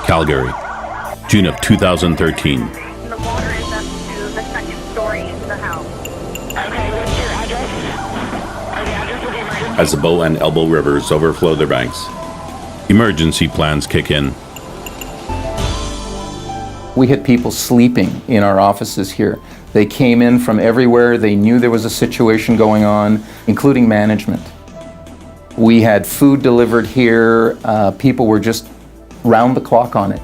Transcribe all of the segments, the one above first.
Calgary, June of 2013. The water is up to the second story into the house. Okay, what's your address? The address of the emergency. As the Bow and Elbow rivers overflow their banks, emergency plans kick in. We had people sleeping in our offices here. They came in from everywhere. They knew there was a situation going on, including management. We had food delivered here. People were just round the clock on it.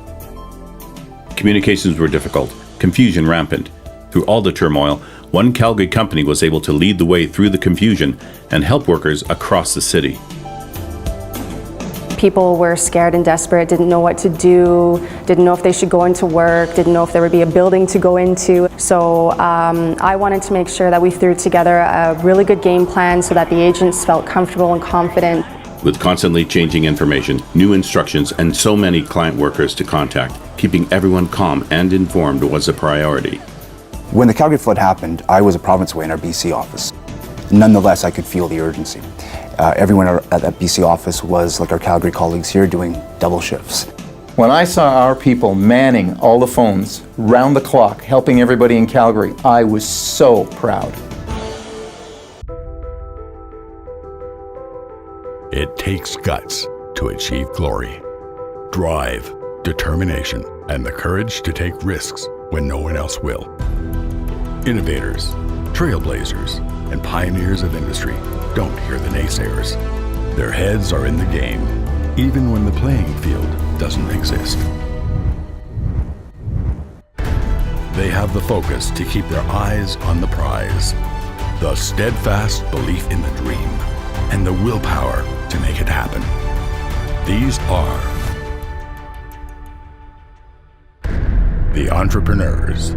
Communications were difficult, confusion rampant. Through all the turmoil, one Calgary company was able to lead the way through the confusion and help workers across the city. People were scared and desperate, didn't know what to do, didn't know if they should go into work, didn't know if there would be a building to go into. So I wanted to make sure that we threw together a really good game plan so that the agents felt comfortable and confident. With constantly changing information, new instructions, and so many client workers to contact, keeping everyone calm and informed was a priority. When the Calgary flood happened, I was a province away in our BC office. Nonetheless, I could feel the urgency. Everyone at that BC office was, like our Calgary colleagues here, doing double shifts. When I saw our people manning all the phones, round the clock, helping everybody in Calgary, I was so proud. It takes guts to achieve glory. Drive, determination, and the courage to take risks when no one else will. Innovators, trailblazers, and pioneers of industry don't hear the naysayers. Their heads are in the game, even when the playing field doesn't exist. They have the focus to keep their eyes on the prize, the steadfast belief in the dream, and the willpower to make it happen. These are the entrepreneurs.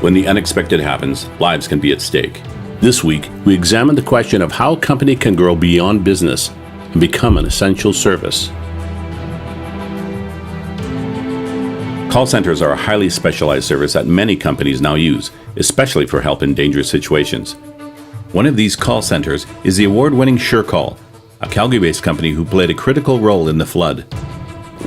When the unexpected happens, lives can be at stake. This week, we examine the question of how a company can grow beyond business and become an essential service. Call centers are a highly specialized service that many companies now use, especially for help in dangerous situations. One of these call centers is the award-winning Surecall, a Calgary-based company who played a critical role in the flood.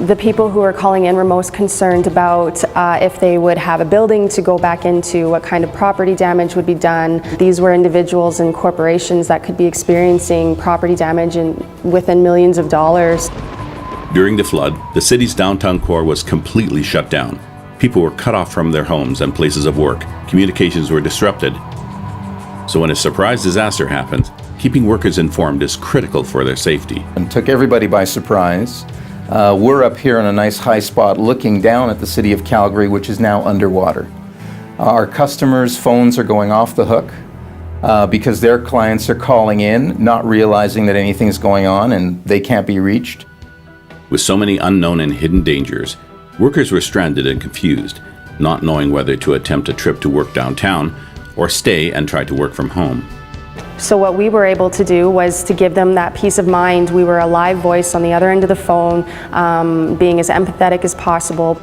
The people who were calling in were most concerned about if they would have a building to go back into, what kind of property damage would be done. These were individuals and corporations that could be experiencing property damage within millions of dollars. During the flood, the city's downtown core was completely shut down. People were cut off from their homes and places of work. Communications were disrupted. So when a surprise disaster happens, keeping workers informed is critical for their safety. And took everybody by surprise. We're up here in a nice high spot looking down at the city of Calgary, which is now underwater. Our customers' phones are going off the hook because their clients are calling in, not realizing that anything's going on and they can't be reached. With so many unknown and hidden dangers, workers were stranded and confused, not knowing whether to attempt a trip to work downtown or stay and try to work from home. So what we were able to do was to give them that peace of mind. We were a live voice on the other end of the phone, being as empathetic as possible.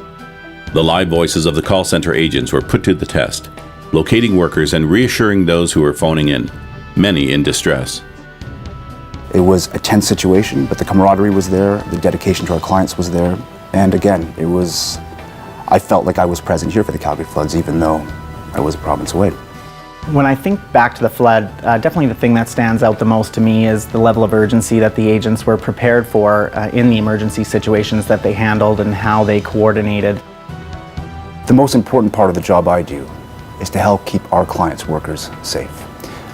The live voices of the call center agents were put to the test, locating workers and reassuring those who were phoning in, many in distress. It was a tense situation, but the camaraderie was there, the dedication to our clients was there, and again, I felt like I was present here for the Calgary floods, even though I was a province away. When I think back to the flood, definitely the thing that stands out the most to me is the level of urgency that the agents were prepared for in the emergency situations that they handled and how they coordinated. The most important part of the job I do is to help keep our clients' workers safe.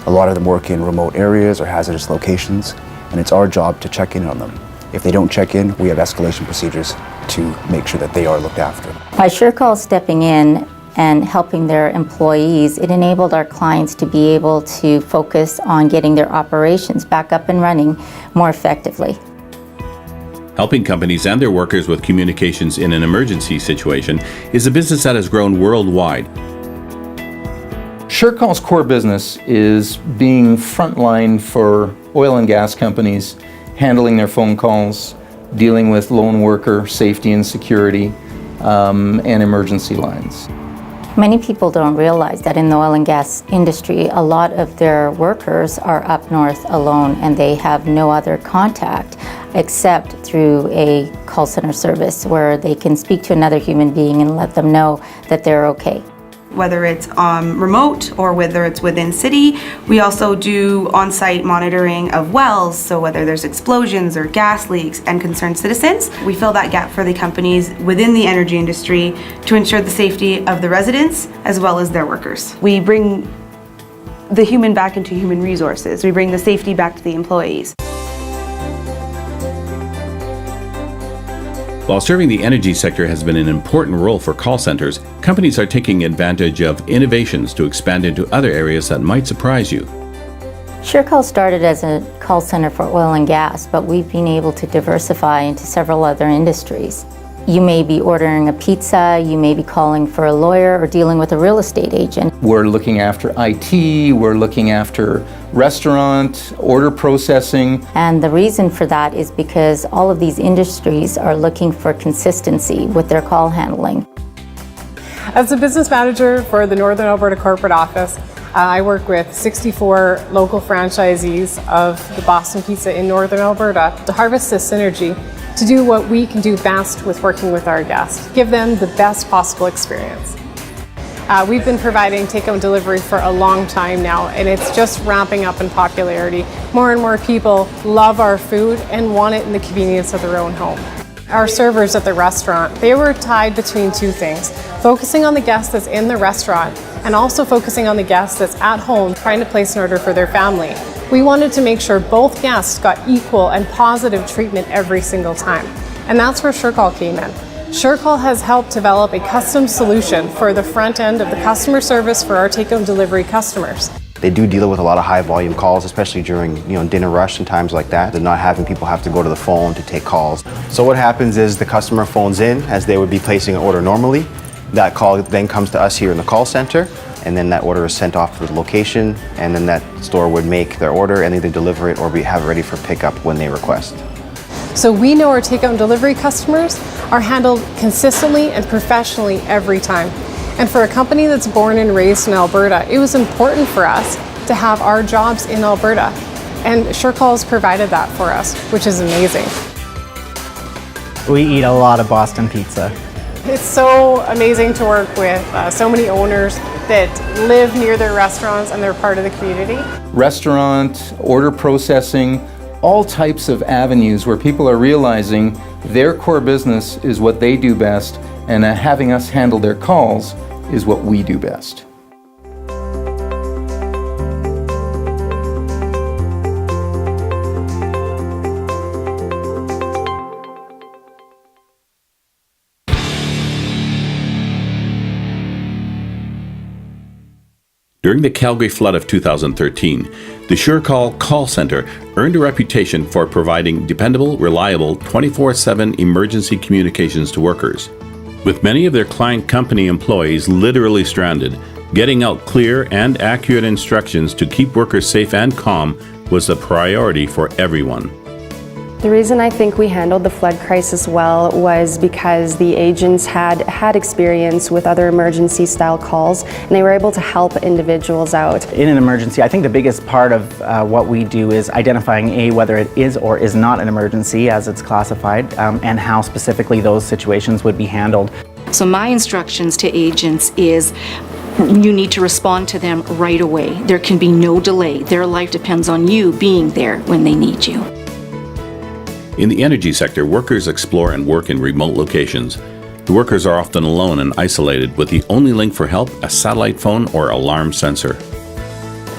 A lot of them work in remote areas or hazardous locations, and it's our job to check in on them. If they don't check in, we have escalation procedures to make sure that they are looked after. By Surecall stepping in and helping their employees, it enabled our clients to be able to focus on getting their operations back up and running more effectively. Helping companies and their workers with communications in an emergency situation is a business that has grown worldwide. Surecall's core business is being frontline for oil and gas companies, handling their phone calls, dealing with lone worker safety and security, and emergency lines. Many people don't realize that in the oil and gas industry, a lot of their workers are up north alone and they have no other contact except through a call center service where they can speak to another human being and let them know that they're okay. Whether it's remote or whether it's within city, we also do on-site monitoring of wells, so whether there's explosions or gas leaks and concerned citizens, we fill that gap for the companies within the energy industry to ensure the safety of the residents as well as their workers. We bring the human back into human resources. We bring the safety back to the employees. While serving the energy sector has been an important role for call centers, companies are taking advantage of innovations to expand into other areas that might surprise you. Surecall started as a call center for oil and gas, but we've been able to diversify into several other industries. You may be ordering a pizza, you may be calling for a lawyer or dealing with a real estate agent. We're looking after IT, we're looking after restaurant, order processing. And the reason for that is because all of these industries are looking for consistency with their call handling. As a business manager for the Northern Alberta corporate office, I work with 64 local franchisees of the Boston Pizza in Northern Alberta to harvest this synergy to do what we can do best with working with our guests, give them the best possible experience. We've been providing takeout and delivery for a long time now, and it's just ramping up in popularity. More and more people love our food and want it in the convenience of their own home. Our servers at the restaurant, they were tied between two things, focusing on the guest that's in the restaurant and also focusing on the guest that's at home trying to place an order for their family. We wanted to make sure both guests got equal and positive treatment every single time. And that's where Surecall came in. Surecall has helped develop a custom solution for the front end of the customer service for our takeout and delivery customers. They do deal with a lot of high volume calls, especially during dinner rush and times like that, and not having people have to go to the phone to take calls. So what happens is the customer phones in as they would be placing an order normally. That call then comes to us here in the call center, and then that order is sent off to the location, and then that store would make their order and either deliver it or we have it ready for pickup when they request. So we know our takeout and delivery customers are handled consistently and professionally every time. And for a company that's born and raised in Alberta, it was important for us to have our jobs in Alberta. And Surecall has provided that for us, which is amazing. We eat a lot of Boston pizza. It's so amazing to work with so many owners that live near their restaurants and they're part of the community. Restaurant, order processing, all types of avenues where people are realizing their core business is what they do best, and having us handle their calls is what we do best. During the Calgary flood of 2013, the Surecall call center earned a reputation for providing dependable, reliable, 24/7 emergency communications to workers. With many of their client company employees literally stranded, getting out clear and accurate instructions to keep workers safe and calm was a priority for everyone. The reason I think we handled the flood crisis well was because the agents had experience with other emergency style calls, and they were able to help individuals out. In an emergency, I think the biggest part of what we do is identifying whether it is or is not an emergency as it's classified, and how specifically those situations would be handled. So my instructions to agents is you need to respond to them right away. There can be no delay. Their life depends on you being there when they need you. In the energy sector, workers explore and work in remote locations. The workers are often alone and isolated, with the only link for help a satellite phone or alarm sensor.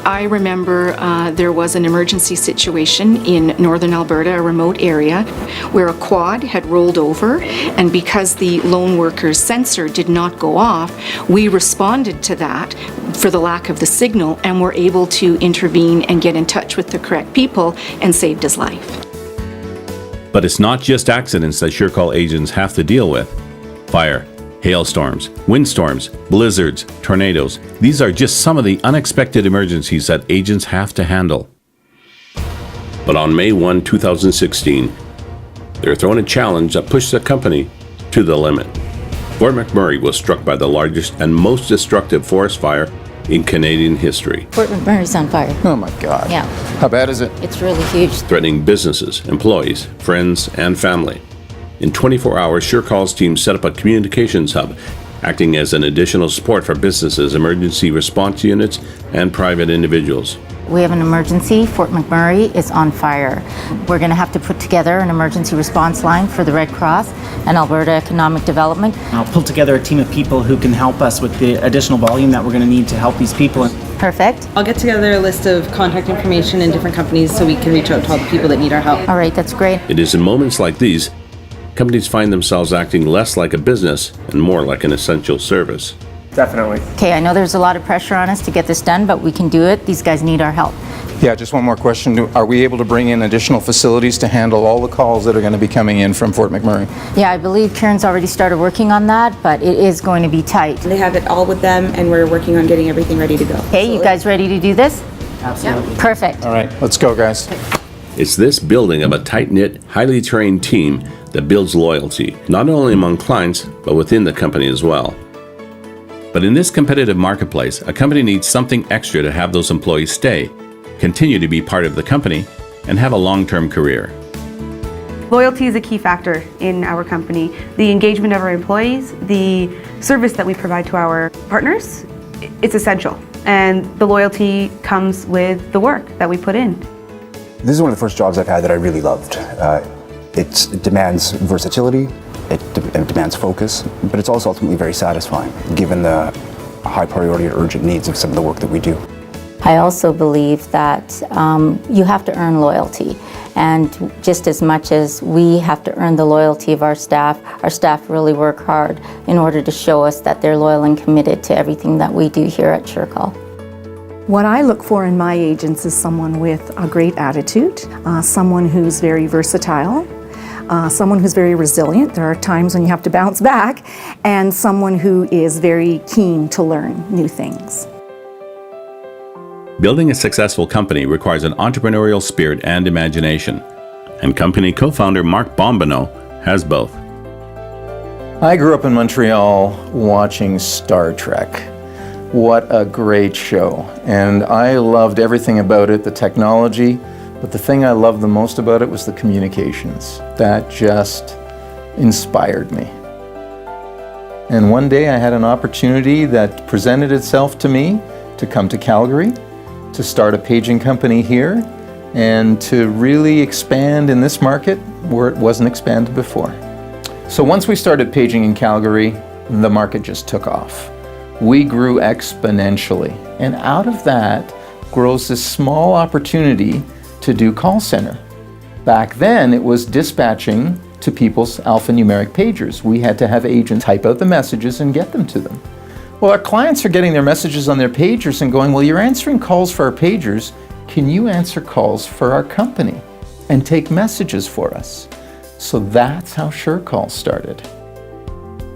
I remember there was an emergency situation in northern Alberta, a remote area, where a quad had rolled over, and because the lone worker's sensor did not go off, we responded to that for the lack of the signal and were able to intervene and get in touch with the correct people and saved his life. But it's not just accidents that Surecall agents have to deal with. Fire, hailstorms, windstorms, blizzards, tornadoes. These are just some of the unexpected emergencies that agents have to handle. But on May 1, 2016, they're thrown a challenge that pushed the company to the limit. Fort McMurray was struck by the largest and most destructive forest fire in Canadian history, Fort McMurray's on fire. Oh my God. Yeah. How bad is it? It's really huge. threatening businesses, employees, friends, and family. In 24 hours, Surecall's team set up a communications hub, acting as an additional support for businesses, emergency response units, and private individuals. We have an emergency. Fort McMurray is on fire. We're going to have to put together an emergency response line for the Red Cross and Alberta Economic Development. I'll pull together a team of people who can help us with the additional volume that we're going to need to help these people. Perfect. I'll get together a list of contact information in different companies so we can reach out to all the people that need our help. All right, that's great. It is in moments like these, companies find themselves acting less like a business and more like an essential service. Definitely. Okay, I know there's a lot of pressure on us to get this done, but we can do it. These guys need our help. Yeah, just one more question. Are we able to bring in additional facilities to handle all the calls that are going to be coming in from Fort McMurray? Yeah, I believe Karen's already started working on that, but it is going to be tight. They have it all with them, and we're working on getting everything ready to go. Okay, you guys ready to do this? Absolutely. Perfect. All right, let's go, guys. It's this building of a tight-knit, highly trained team that builds loyalty, not only among clients, but within the company as well. But in this competitive marketplace, a company needs something extra to have those employees stay, continue to be part of the company, and have a long-term career. Loyalty is a key factor in our company. The engagement of our employees, the service that we provide to our partners, it's essential. And the loyalty comes with the work that we put in. This is one of the first jobs I've had that I really loved. It demands versatility, it demands focus, but it's also ultimately very satisfying, given the high priority or urgent needs of some of the work that we do. I also believe that you have to earn loyalty. And just as much as we have to earn the loyalty of our staff really work hard in order to show us that they're loyal and committed to everything that we do here at Surecall. What I look for in my agents is someone with a great attitude, someone who's very versatile, someone who's very resilient. There are times when you have to bounce back, and someone who is very keen to learn new things. Building a successful company requires an entrepreneurial spirit and imagination, and company co-founder Mark Bombino has both. I grew up in Montreal watching Star Trek. What a great show. And I loved everything about it, the technology, but the thing I loved the most about it was the communications. That just inspired me. And one day I had an opportunity that presented itself to me to come to Calgary, to start a paging company here, and to really expand in this market where it wasn't expanded before. So once we started paging in Calgary, the market just took off. We grew exponentially, and out of that grows this small opportunity to do call center. Back then, it was dispatching to people's alphanumeric pagers. We had to have agents type out the messages and get them to them. Well, our clients are getting their messages on their pagers and going, well, you're answering calls for our pagers. Can you answer calls for our company and take messages for us? So that's how Surecall started.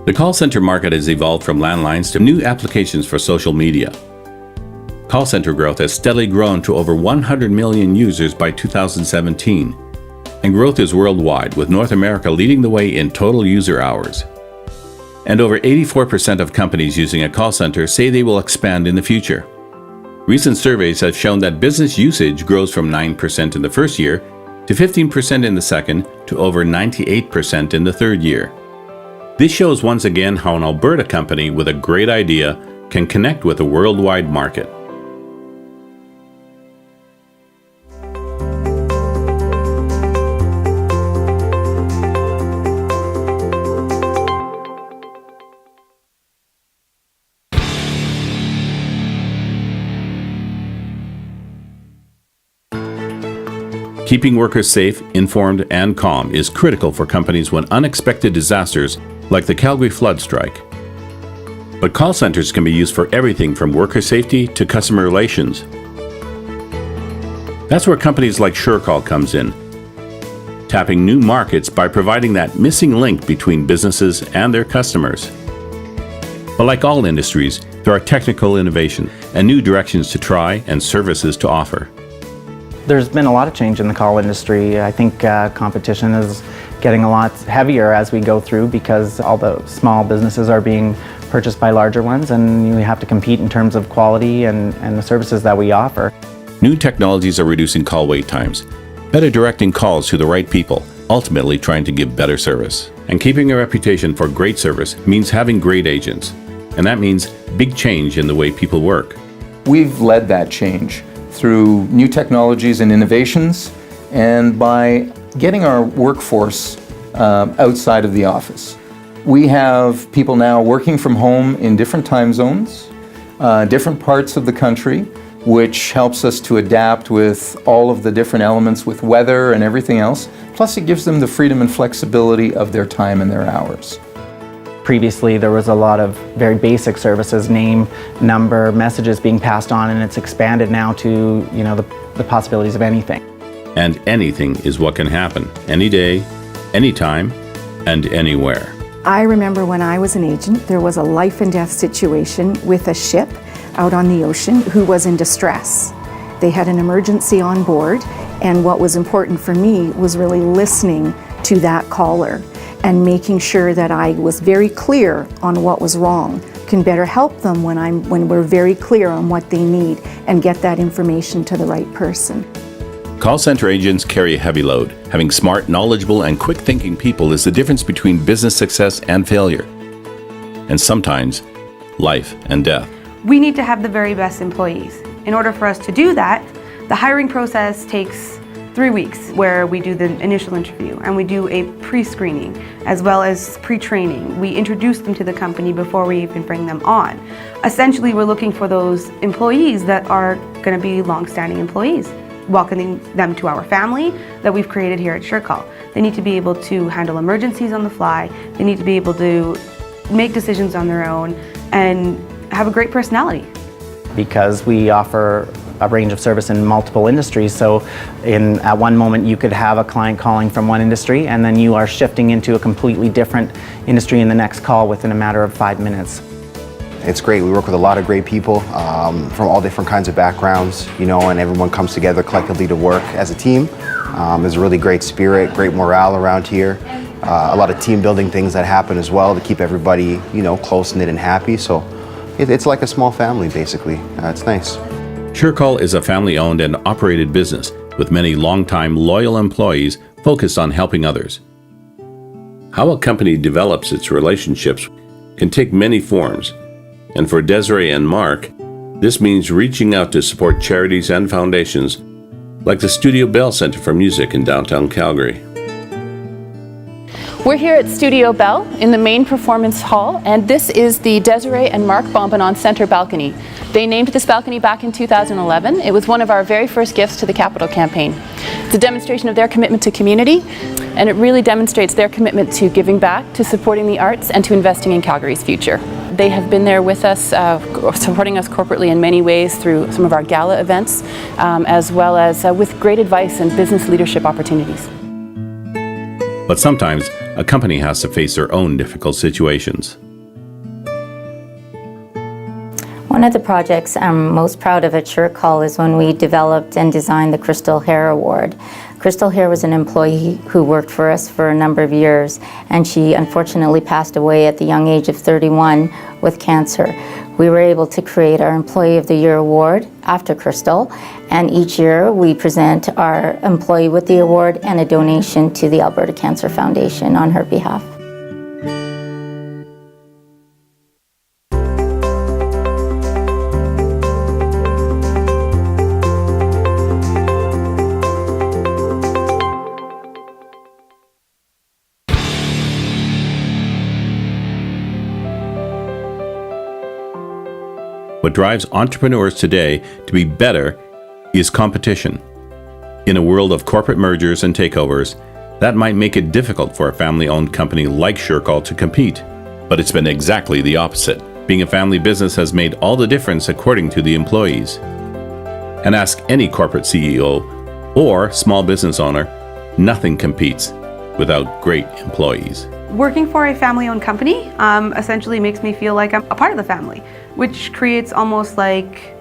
The call center market has evolved from landlines to new applications for social media. Call center growth has steadily grown to over 100 million users by 2017, and growth is worldwide, with North America leading the way in total user hours. And over 84% of companies using a call center say they will expand in the future. Recent surveys have shown that business usage grows from 9% in the first year to 15% in the second to over 98% in the third year. This shows once again how an Alberta company with a great idea can connect with a worldwide market. Keeping workers safe, informed, and calm is critical for companies when unexpected disasters like the Calgary flood strike. But call centers can be used for everything from worker safety to customer relations. That's where companies like Surecall comes in, tapping new markets by providing that missing link between businesses and their customers. But like all industries, there are technical innovation and new directions to try and services to offer. There's been a lot of change in the call industry. I think competition is getting a lot heavier as we go through because all the small businesses are being purchased by larger ones, and we have to compete in terms of quality and the services that we offer. New technologies are reducing call wait times, better directing calls to the right people, ultimately trying to give better service. And keeping a reputation for great service means having great agents. And that means big change in the way people work. We've led that change through new technologies and innovations, and by getting our workforce outside of the office. We have people now working from home in different time zones, different parts of the country, which helps us to adapt with all of the different elements with weather and everything else. Plus it gives them the freedom and flexibility of their time and their hours. Previously, there was a lot of very basic services, name, number, messages being passed on, and it's expanded now to, the possibilities of anything. And anything is what can happen, any day, anytime, and anywhere. I remember when I was an agent, there was a life and death situation with a ship out on the ocean who was in distress. They had an emergency on board, and what was important for me was really listening to that caller and making sure that I was very clear on what was wrong. Can better help them when we're very clear on what they need and get that information to the right person. Call center agents carry a heavy load. Having smart, knowledgeable, and quick-thinking people is the difference between business success and failure. And sometimes, life and death. We need to have the very best employees. In order for us to do that, the hiring process takes 3 weeks, where we do the initial interview and we do a pre-screening as well as pre-training. We introduce them to the company before we even bring them on. Essentially, we're looking for those employees that are going to be long-standing employees, welcoming them to our family that we've created here at Surecall. They need to be able to handle emergencies on the fly. They need to be able to make decisions on their own and have a great personality. Because we offer a range of service in multiple industries, so at one moment you could have a client calling from one industry and then you are shifting into a completely different industry in the next call within a matter of 5 minutes. It's great. We work with a lot of great people from all different kinds of backgrounds, and everyone comes together collectively to work as a team. There's a really great spirit, great morale around here. A lot of team building things that happen as well to keep everybody, close-knit and happy. So it's like a small family, basically. It's nice. Surecall is a family-owned and operated business with many long-time loyal employees focused on helping others. How a company develops its relationships can take many forms, and for Desiree and Mark, this means reaching out to support charities and foundations like the Studio Bell Center for Music in downtown Calgary. We're here at Studio Bell in the main performance hall, and this is the Desiree and Mark Bombanon Center balcony. They named this balcony back in 2011. It was one of our very first gifts to the Capital campaign. It's a demonstration of their commitment to community, and it really demonstrates their commitment to giving back, to supporting the arts, and to investing in Calgary's future. They have been there with us, supporting us corporately in many ways through some of our gala events, as well as with great advice and business leadership opportunities. But sometimes, a company has to face their own difficult situations. One of the projects I'm most proud of at Surecall is when we developed and designed the Crystal Hair Award. Crystal Hair was an employee who worked for us for a number of years, and she unfortunately passed away at the young age of 31 with cancer. We were able to create our Employee of the Year Award after Crystal, and each year we present our employee with the award and a donation to the Alberta Cancer Foundation on her behalf. What drives entrepreneurs today to be better is competition. In a world of corporate mergers and takeovers, that might make it difficult for a family-owned company like Surecall to compete. But it's been exactly the opposite. Being a family business has made all the difference according to the employees. And ask any corporate CEO or small business owner, nothing competes without great employees. Working for a family-owned company essentially makes me feel like I'm a part of the family, which creates almost like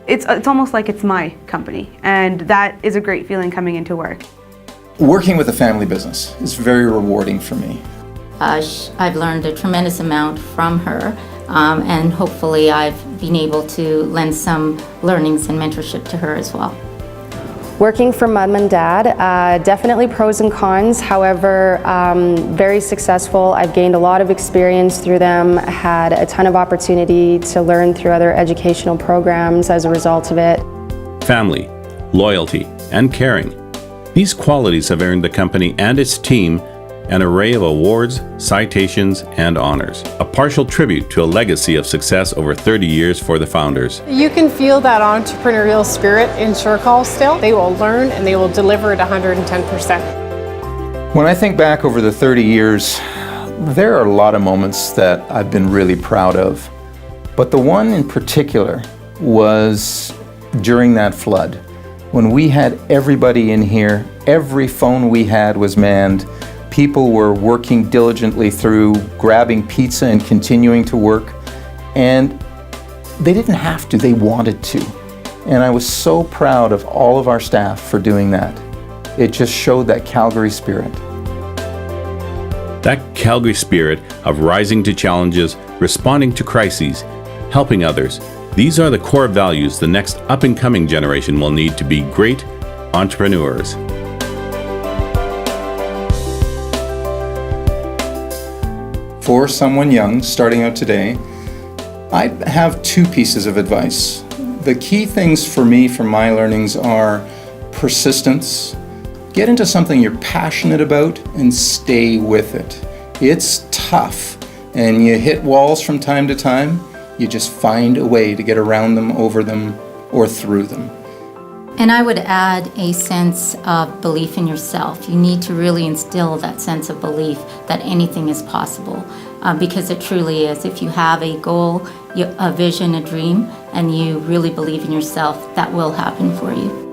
it's almost like it's my company, and that is a great feeling coming into work. Working with a family business is very rewarding for me. I've learned a tremendous amount from her. and hopefully I've been able to lend some learnings and mentorship to her as well. Working for mom and dad, definitely pros and cons. However, very successful. I've gained a lot of experience through them, had a ton of opportunity to learn through other educational programs as a result of it. Family, loyalty, and caring. These qualities have earned the company and its team an array of awards, citations, and honors. A partial tribute to a legacy of success over 30 years for the founders. You can feel that entrepreneurial spirit in Surecall still. They will learn and they will deliver at 110%. When I think back over the 30 years, there are a lot of moments that I've been really proud of. But the one in particular was during that flood. When we had everybody in here, every phone we had was manned. People were working diligently through grabbing pizza and continuing to work. And they didn't have to, they wanted to. And I was so proud of all of our staff for doing that. It just showed that Calgary spirit. That Calgary spirit of rising to challenges, responding to crises, helping others. These are the core values the next up-and-coming generation will need to be great entrepreneurs. For someone young starting out today, I have two pieces of advice. The key things for me from my learnings are persistence. Get into something you're passionate about and stay with it. It's tough and you hit walls from time to time. You just find a way to get around them, over them, or through them. And I would add a sense of belief in yourself. You need to really instill that sense of belief that anything is possible, because it truly is. If you have a goal, a vision, a dream, and you really believe in yourself, that will happen for you.